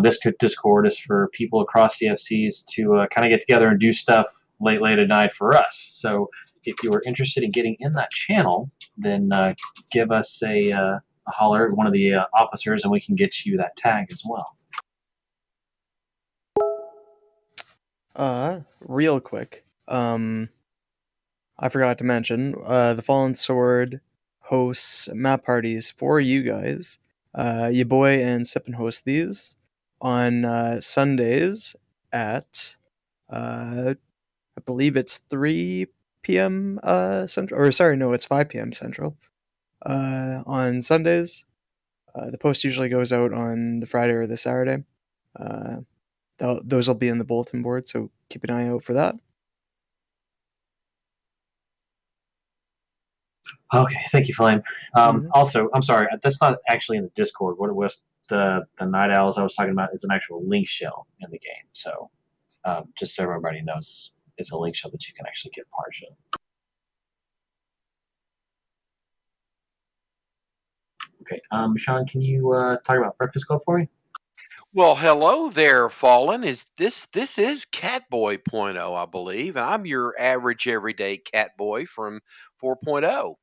[SPEAKER 1] This Discord is for people across the FCs to kind of get together and do stuff late at night for us. So if you are interested in getting in that channel, then give us a holler at one of the officers and we can get you that tag as well.
[SPEAKER 4] Real quick, I forgot to mention, the Fallen Sword hosts map parties for you guys. Your boy and Sippin host these on Sundays at, I believe it's 3 p.m. Central, or sorry, no, it's 5 p.m. Central. On Sundays. The post usually goes out on the Friday or the Saturday. Those will be in the bulletin board, so keep an eye out for that.
[SPEAKER 1] Okay, thank you, Flame.
[SPEAKER 4] Mhm.
[SPEAKER 1] Also, I'm sorry, that's not actually in the Discord. What it was, the Night Owls I was talking about is an actual link shell in the game. So just so everybody knows, it's a link shell that you can actually get parts of. Okay, Sean, can you talk about Breakfast Club for me?
[SPEAKER 3] Well, hello there, Fallen. This is Catboy.0, I believe, and I'm your average everyday Catboy from 4.0.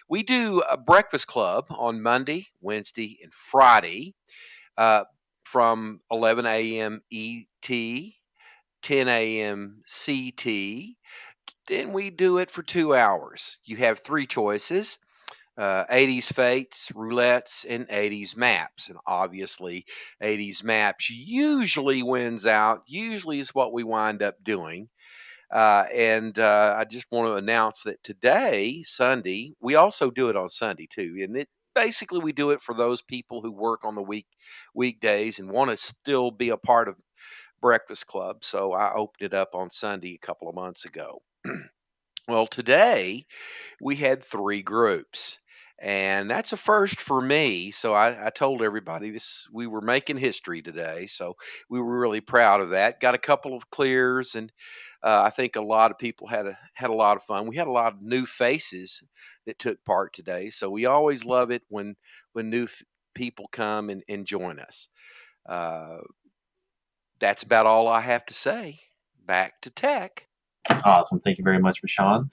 [SPEAKER 3] We do a Breakfast Club on Monday, Wednesday, and Friday from 11 a.m. ET, 10 a.m. CT, and we do it for 2 hours. You have 3 choices. 80s fates, roulettes, and 80s maps. And obviously, 80s maps usually wins out, usually is what we wind up doing. And I just want to announce that today, Sunday, we also do it on Sunday too. And it basically we do it for those people who work on the weekdays and want to still be a part of Breakfast Club. So I opened it up on Sunday a couple of months ago. Well, today we had 3 groups. And that's a first for me. So I told everybody this we were making history today. So we were really proud of that. Got a couple of clears, and I think a lot of people had a lot of fun. We had a lot of new faces that took part today. So we always love it when new people come and join us. Uh, that's about all I have to say. Back to tech.
[SPEAKER 1] Awesome. Thank you very much, Sean.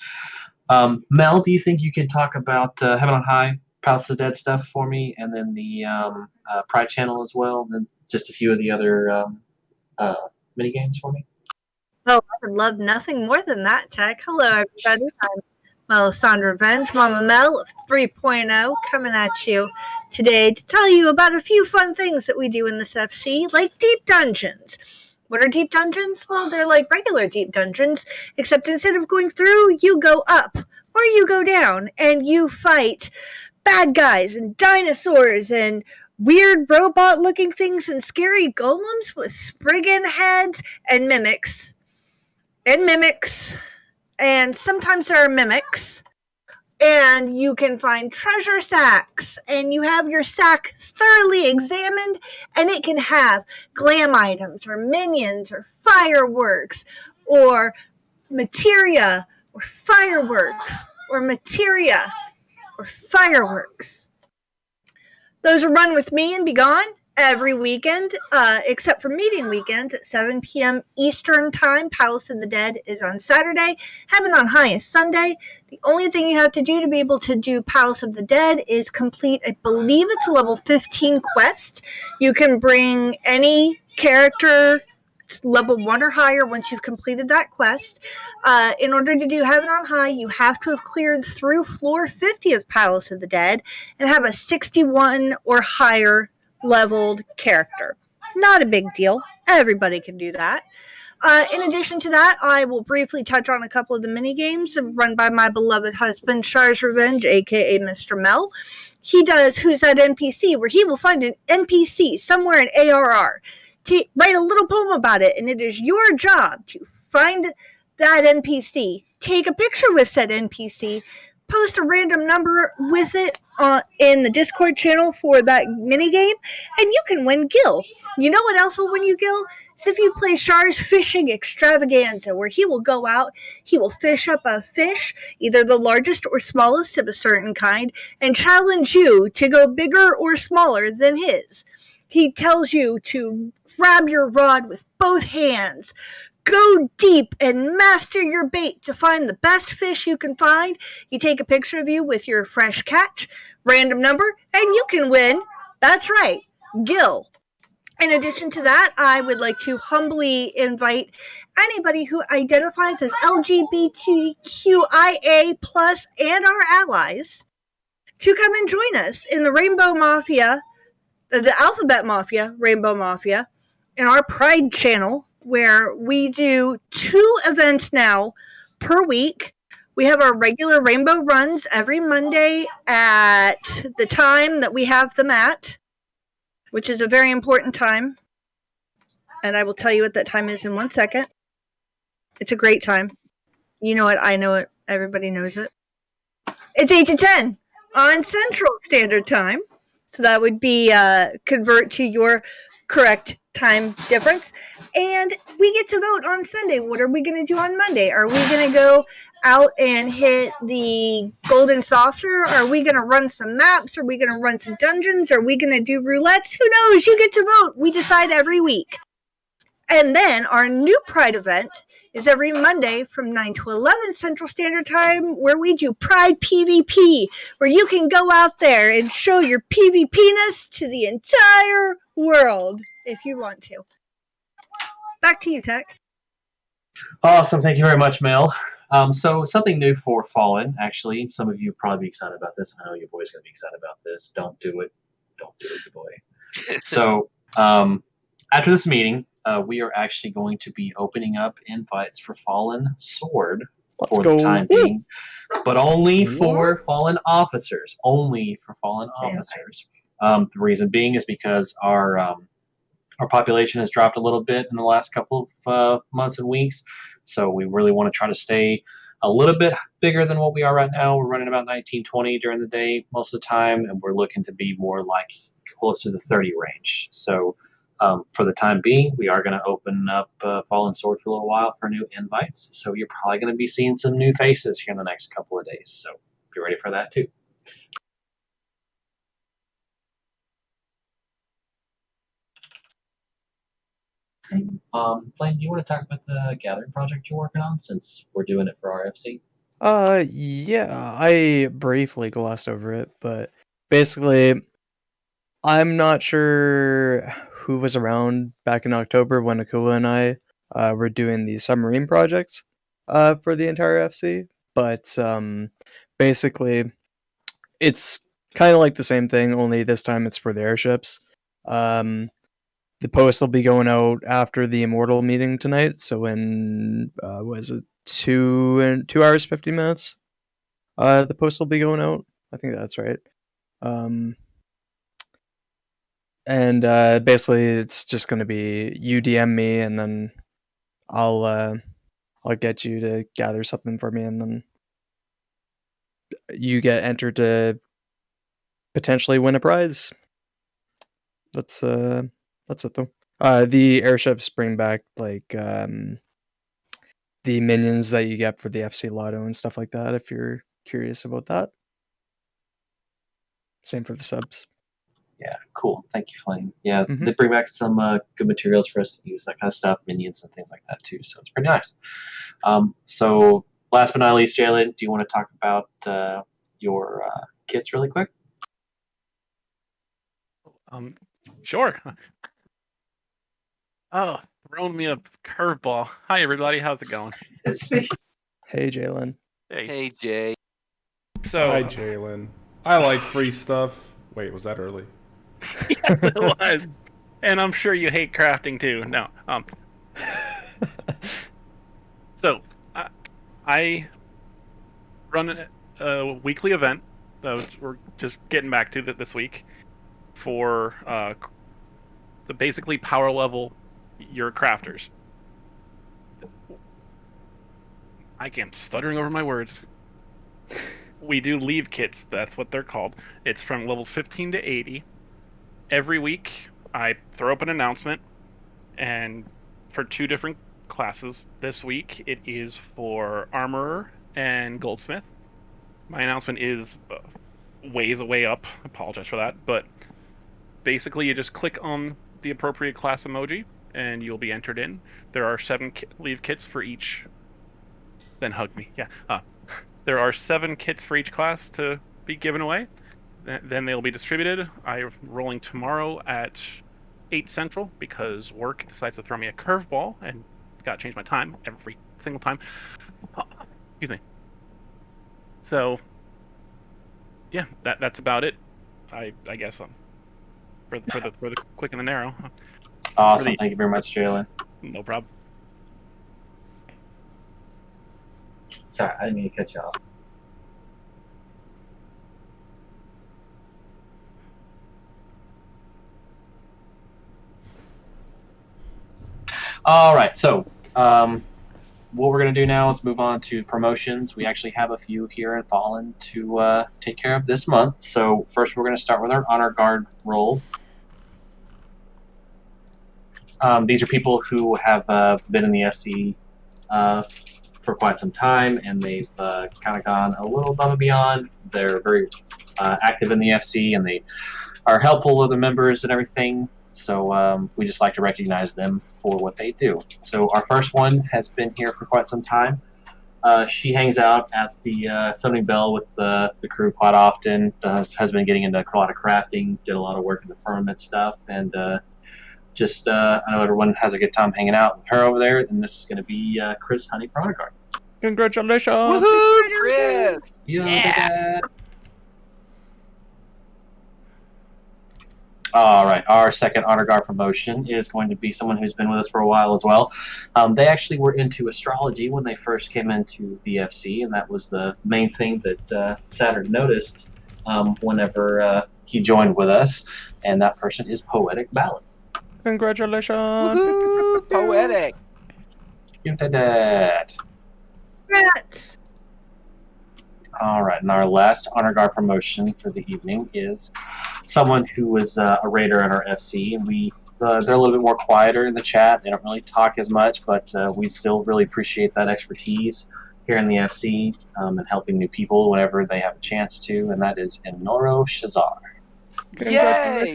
[SPEAKER 1] Mel, do you think you can talk about Heaven on High, Palace of the Dead stuff for me, and then the Pride channel as well, and then just a few of the other mini games for me?
[SPEAKER 12] Oh, I would love nothing more than that, Tech. Hello, everybody. I'm Melisandre Revenge, Mama Mel of 3.0, coming at you today to tell you about a few fun things that we do in this FC, like deep dungeons. What are deep dungeons? Well, they're like regular deep dungeons, except instead of going through, you go up or you go down and you fight bad guys and dinosaurs and weird robot-looking things and scary golems with spriggan heads and mimics. And sometimes there are mimics. And you can find treasure sacks, and you have your sack thoroughly examined, and it can have glam items or minions or fireworks or materia or fireworks or materia or fireworks. Those are run with me and be gone every weekend, except for meeting weekends at 7 p.m. Eastern Time. Palace of the Dead is on Saturday. Heaven on High is Sunday. The only thing you have to do to be able to do Palace of the Dead is complete, I believe it's a level 15 quest. You can bring any character level 1 or higher once you've completed that quest. In order to do Heaven on High, you have to have cleared through floor 50 of Palace of the Dead and have a 61 or higher leveled character. Not a big deal. Everybody can do that. In addition to that, I will briefly touch on a couple of the mini games run by my beloved husband, Char's Revenge, aka Mr. Mel. He does Who's That NPC, where he will find an NPC somewhere in ARR. To write a little poem about it, and it is your job to find that NPC, take a picture with said NPC, post a random number with it in the Discord channel for that minigame, and you can win Gil. You know what else will win you Gil? Is if you play Char's Fishing Extravaganza, where he will go out, he will fish up a fish, either the largest or smallest of a certain kind, and challenge you to go bigger or smaller than his. He tells you to grab your rod with both hands, go deep and master your bait to find the best fish you can find. You take a picture of you with your fresh catch, random number, and you can win. That's right, Gil. In addition to that, I would like to humbly invite anybody who identifies as LGBTQIA+ and our allies to come and join us in the Rainbow Mafia, the Alphabet Mafia, Rainbow Mafia, in our Pride channel, where we do 2 events now per week. We have our regular rainbow runs every Monday at the time that we have them at, which is a very important time. And I will tell you what that time is in 1 second. It's a great time. You know it. I know it. Everybody knows it. It's 8 to 10 on Central Standard Time. So that would be convert to your correct time difference. And we get to vote on Sunday. What are we going to do on Monday? Are we going to go out and hit the Golden Saucer? Are we going to run some maps? Are we going to run some dungeons? Are we going to do roulettes? Who knows? You get to vote. We decide every week. And then our new Pride event is every Monday from 9 to 11 Central Standard Time, where we do Pride PvP, where you can go out there and show your PvP-ness to the entire world, if you want to. Back to you, Tech.
[SPEAKER 1] Awesome. Thank you very much, Mel. So something new for Fallen, actually. Some of you probably be excited about this. I know your boy's going to be excited about this. Don't do it. Don't do it, your boy. So after this meeting, we are actually going to be opening up invites for Fallen Sword for the time being, but only for Fallen officers. Only for Fallen officers. The reason being is because our population has dropped a little bit in the last couple of months and weeks, so we really want to try to stay a little bit bigger than what we are right now. We're running about 19, 20 during the day most of the time, and we're looking to be more like close to the 30 range. So for the time being, we are going to open up Fallen Sword for a little while for new invites. So you're probably going to be seeing some new faces here in the next couple of days. So be ready for that too. Okay. Flame, do you want to talk about the gathering project you're working on, since we're doing it for RFC?
[SPEAKER 4] Yeah, I briefly glossed over it, but basically, I'm not sure who was around back in October when Akula and I were doing the submarine projects for the entire FC, but basically, it's kind of like the same thing, only this time it's for the airships. The post will be going out after the Immortal meeting tonight, so in was it 2 hours 50 minutes? The post will be going out. I think that's right. And basically, it's just going to be you DM me, and then I'll get you to gather something for me, and then you get entered to potentially win a prize. That's it though. The airships bring back like the minions that you get for the FC Lotto and stuff like that. If you're curious about that. Same for the subs.
[SPEAKER 1] Yeah, cool. Thank you, Flame. Yeah, they bring back some good materials for us to use, that kind of stuff, minions and things like that too. So it's pretty nice. So last but not least, Jalen, do you want to talk about your kits really quick?
[SPEAKER 13] Sure. Oh, throwing me a curveball. Hi, everybody. How's it going?
[SPEAKER 4] Hey, Jalen.
[SPEAKER 3] Hey, Jay.
[SPEAKER 13] So,
[SPEAKER 2] hi, Jalen. I like free stuff. Wait, was that early?
[SPEAKER 13] Yes, it was. And I'm sure you hate crafting too. No. So, I run a weekly event that we're just getting back to this week for to basically power level your crafters. I am stuttering over my words. We do leave kits, that's what they're called. It's from levels 15 to 80. Every week, I throw up an announcement, and for 2 different classes. This week, it is for Armorer and Goldsmith. My announcement is ways away up. I apologize for that, but basically you just click on the appropriate class emoji, and you'll be entered in. There are 7 leave kits for each. Then hug me, yeah. There are 7 kits for each class to be given away. Then they'll be distributed. I'm rolling tomorrow at 8 Central because work decides to throw me a curveball and got to change my time every single time. Excuse me. So, yeah, that's about it. I guess for the quick and the narrow.
[SPEAKER 1] Awesome. Thank you very much, Jalen.
[SPEAKER 13] No problem.
[SPEAKER 1] Sorry, I didn't mean to cut you off. All right, so what we're going to do now is move on to promotions. We actually have a few here in Fallen to take care of this month. So first we're going to start with our Honor Guard role. These are people who have been in the FC for quite some time, and they've kind of gone a little above and beyond. They're very active in the FC, and they are helpful with the members and everything. So we just like to recognize them for what they do. So our first one has been here for quite some time. She hangs out at the Summoning Bell with the crew quite often, has been getting into a lot of crafting, did a lot of work in the firmament stuff, and I know everyone has a good time hanging out with her over there, and this is going to be Chris Honey for Honor Guard.
[SPEAKER 8] Congratulations!
[SPEAKER 3] Woohoo, Chris!
[SPEAKER 1] Yeah! All right, our second Honor Guard promotion is going to be someone who's been with us for a while as well. They actually were into astrology when they first came into the FC, and that was the main thing that Saturn noticed whenever he joined with us, and that person is Poetic Ballad.
[SPEAKER 8] Congratulations!
[SPEAKER 3] Woohoo, Poetic!
[SPEAKER 1] You did that.
[SPEAKER 12] Congrats.
[SPEAKER 1] All right, and our last Honor Guard promotion for the evening is someone who was a raider in our FC, and they're a little bit more quieter in the chat. They don't really talk as much, but we still really appreciate that expertise here in the FC and helping new people whenever they have a chance to, and that is Enoro Shazar.
[SPEAKER 3] Yay!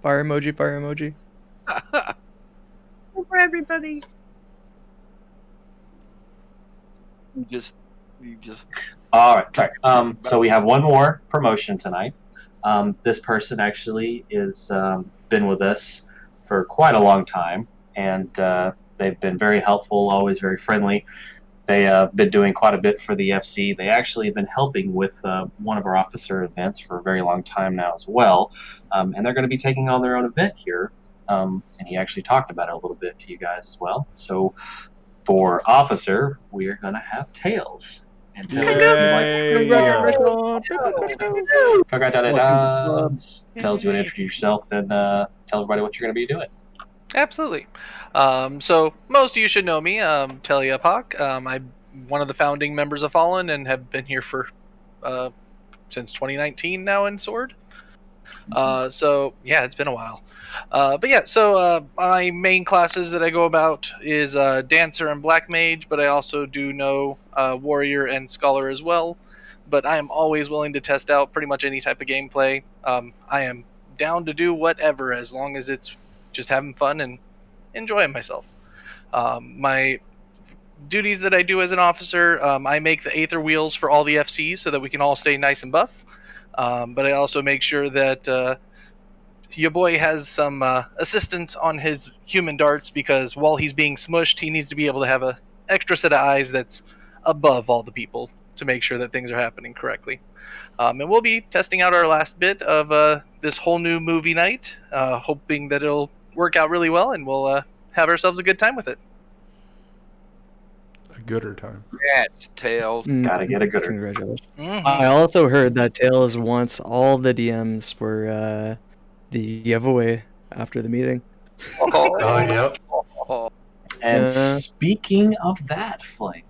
[SPEAKER 4] Fire emoji, fire emoji.
[SPEAKER 12] For everybody.
[SPEAKER 3] You just.
[SPEAKER 1] All right, sorry. So we have one more promotion tonight. This person actually is been with us for quite a long time, and they've been very helpful, always very friendly. They've been doing quite a bit for the FC. They actually have been helping with one of our officer events for a very long time now as well, and they're going to be taking on their own event here. And he actually talked about it a little bit to you guys as well. So for officer, we are going to have Tails. And Congratulations. Tells you to introduce yourself and tell everybody what you're going to be doing.
[SPEAKER 10] Absolutely. So most of you should know me, Telia Pak. I'm one of the founding members of Fallen and have been here for since 2019 now in Sword. So yeah, it's been a while. But yeah, so my main classes that I go about is Dancer and Black Mage, but I also do know Warrior and Scholar as well. But I am always willing to test out pretty much any type of gameplay. I am down to do whatever as long as it's just having fun and enjoying myself. My duties that I do as an officer, I make the Aether wheels for all the FCs so that we can all stay nice and buff. But I also make sure that your boy has some assistance on his human darts, because while he's being smushed, he needs to be able to have an extra set of eyes that's above all the people to make sure that things are happening correctly. And we'll be testing out our last bit of this whole new movie night, hoping that it'll work out really well and we'll have ourselves a good time with it.
[SPEAKER 2] A gooder time.
[SPEAKER 3] Congrats, Tails.
[SPEAKER 1] Gotta get a gooder.
[SPEAKER 4] Congratulations.
[SPEAKER 10] Mm-hmm.
[SPEAKER 4] I also heard that Tails wants all the DMs for the giveaway after the meeting.
[SPEAKER 7] Oh, yep.
[SPEAKER 1] And
[SPEAKER 4] Yeah.
[SPEAKER 1] speaking of that, Flame,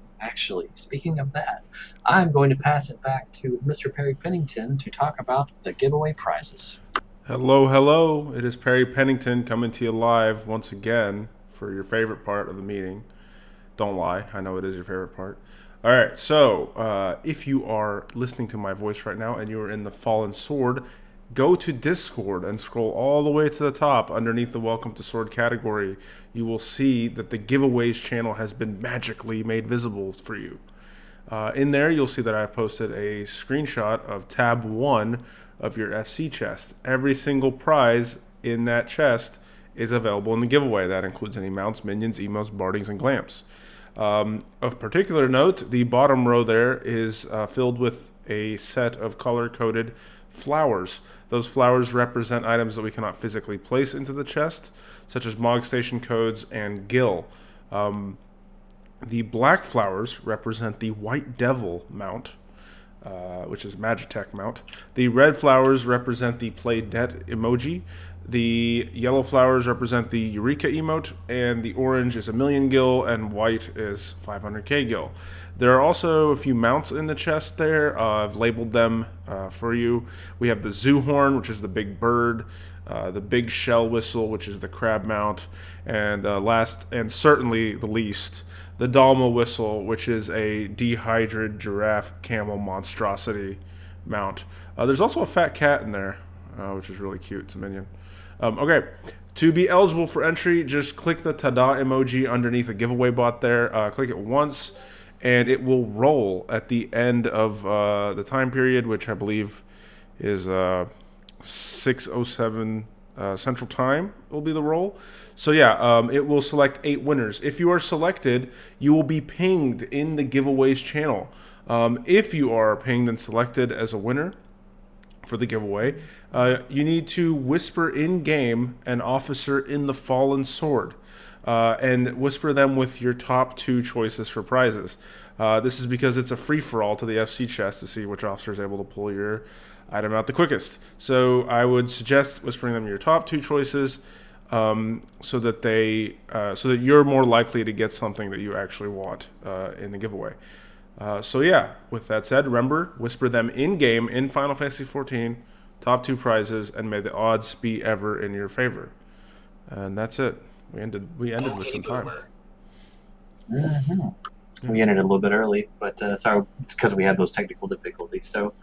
[SPEAKER 1] speaking of that, I'm going to pass it back to Mr. Perry Pennington to talk about the giveaway prizes.
[SPEAKER 2] Hello, hello. It is Perry Pennington coming to you live once again for your favorite part of the meeting. Don't lie. I know it is your favorite part. All right. So if you are listening to my voice right now and you are in the Fallen Sword, go to Discord and scroll all the way to the top underneath the Welcome to Sword category. You will see that the giveaways channel has been magically made visible for you. In there, you'll see that I've posted a screenshot of tab 1 of your FC chest. Every single prize in that chest is available in the giveaway. That includes any mounts, minions, emotes, bardings, and glams. Of particular note, the bottom row there is filled with a set of color-coded flowers. Those flowers represent items that we cannot physically place into the chest, such as Mog Station codes and Gil. The black flowers represent the White Devil mount, which is Magitech mount. The red flowers represent the Play Dead emoji. The yellow flowers represent the Eureka emote, and the orange is 1,000,000 gil, and white is 500k gil. There are also a few mounts in the chest there. I've labeled them for you. We have the Zoo Horn, which is the big bird, the Big Shell Whistle, which is the crab mount, and last and certainly the least, the Dalma Whistle, which is a dehydrated giraffe camel monstrosity mount. There's also a fat cat in there, which is really cute. It's a minion. Okay, to be eligible for entry, just click the Tada emoji underneath the giveaway bot there. Click it once, and it will roll at the end of the time period, which I believe is 6:07 Central Time will be the roll. So yeah, it will select 8 winners. If you are selected, you will be pinged in the giveaways channel. If you are pinged and selected as a winner for the giveaway, you need to whisper in-game an officer in the Fallen Sword, and whisper them with your top 2 choices for prizes. This is because it's a free-for-all to the FC chest to see which officer is able to pull your item out the quickest. So I would suggest whispering them your top 2 choices, so that you're more likely to get something that you actually want in the giveaway. So yeah, with that said, remember, whisper them in-game in Final Fantasy XIV, top 2 prizes, and may the odds be ever in your favor. And that's it. We ended with some time.
[SPEAKER 1] Mm-hmm. We ended a little bit early, but sorry, it's because we had those technical difficulties. So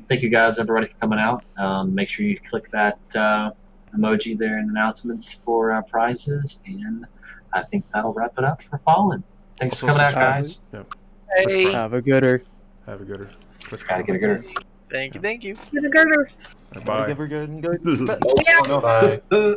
[SPEAKER 1] thank you guys, everybody, for coming out. Make sure you click that emoji there in announcements for prizes, and I think that'll wrap it up for Fallen. Thanks for coming out, guys.
[SPEAKER 2] Yep.
[SPEAKER 10] Hey.
[SPEAKER 4] Have a gooder.
[SPEAKER 2] Have a gooder.
[SPEAKER 1] Gotta get a gooder.
[SPEAKER 10] Thank you.
[SPEAKER 12] Get a girder.
[SPEAKER 2] Bye.
[SPEAKER 8] Give her good and good.
[SPEAKER 12] Yeah.
[SPEAKER 7] Bye.